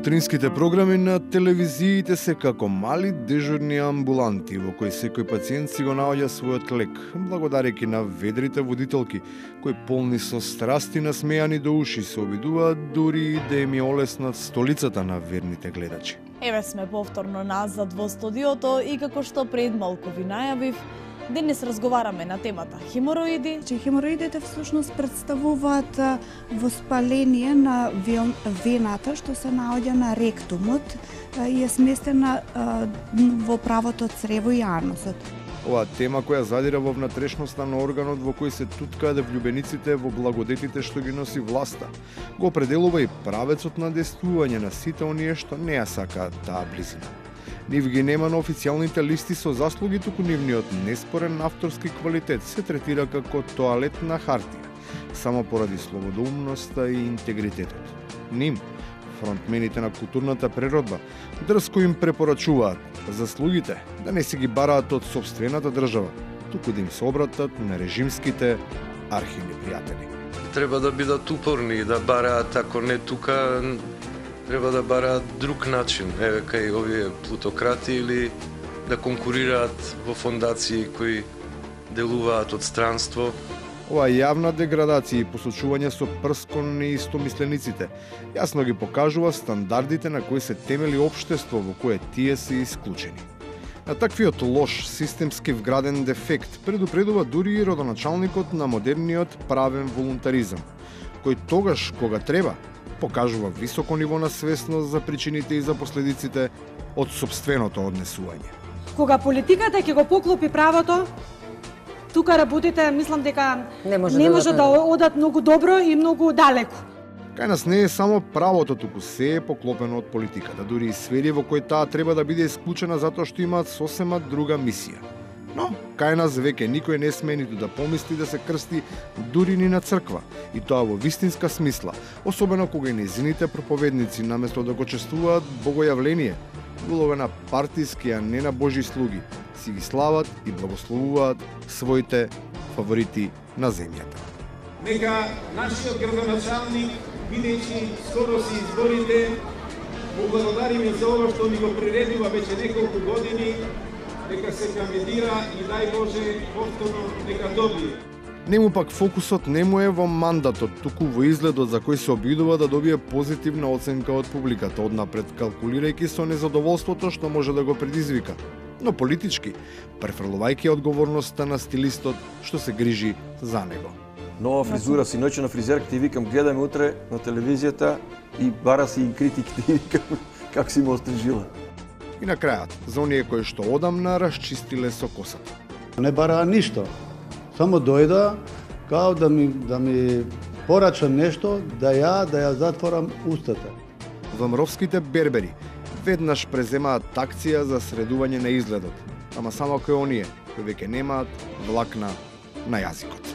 Утринските програми на телевизиите се како мали дежурни амбуланти во кои секој пациент си го наоѓа својот лек, благодарејќи на ведрите водителки, кои полни со страсти насмејани до уши се обидуваат дури да им ја олеснат столицата на верните гледачи. Еве сме повторно назад во студиото и како што пред малку ви најавив, денес разговараме на темата хемороиди. Хемороидите всушност представуваат воспаление на вената што се наоѓа на ректумот и е сместена во правото црево и анусот. Оваа тема која задира во внатрешноста на органот во кој се туткаат влюбениците во благодетите што ги носи власта, го определува и правецот на действување на сите оние што не ја сакаат таа близина. Нив ги нема на официјалните листи со заслуги, туку нивниот неспорен авторски квалитет се третира како тоалетна хартија, само поради слободоумноста и интегритетот. Ним, фронтмените на културната преродба, дрско им препорачуваат заслугите да не се ги бараат од сопствената држава, туку да им се обратат на режимските архивни пријатели. Треба да бидат упорни и да бараат, ако не тука, треба да бараат друг начин, еве кај овие плутократи, или да конкурираат во фондации кои делуваат од странство. Ова јавна деградација и посочување со прст кон неистомислениците јасно ги покажува стандардите на кои се темели општество во кое тие се исклучени. На таквиот лош системски вграден дефект предупредува дури и родоначалникот на модерниот правен волунтаризам, кој тогаш кога треба покажува високо ниво на свесност за причините и за последиците од сопственото однесување. Кога политиката ќе го поклопи правото, тука работите, мислам дека не може да одат многу добро и многу далеко. Кај нас не е само правото, туку се е поклопено од политиката, дури и сфери во кои таа треба да биде исклучена затоа што имаат сосема друга мисија. Но, кај нас веќе никој не сме ниту да помисли да се крсти дури ни на црква, и тоа во вистинска смисла, особено кога и нејзините проповедници, наместо да го чествуваат богојавление, улога на партиски, а не на Божи слуги, си ги слават и благословуваат своите фаворити на земјата. Нека нашиот градоначалник, бидејќи скоро се изборите, му благодариме за ова што ни го приредува веќе неколку години, нека се кандидира и дај Боже повторно нека добие. Нему пак фокусот не му е во мандатот, туку во изгледот за кој се обидува да добие позитивна оценка од публиката, однапред калкулирајќи со незадоволството што може да го предизвика, но политички, префрлувајќи одговорноста на стилистот што се грижи за него. Нова фризура, синојче на фризерка, ти викам, гледаме утре на телевизијата и бара си и критиките и викам как си му острижила. И на крајот, за оние кои што одамна расчистиле со косата. Не бараа ништо. Само дојда као да ми порача нешто, да ја затворам устата. Вламровските бербери веднаш преземаат такција за средување на изгледот, ама само кај оние кои веќе немаат влакна на јазикот.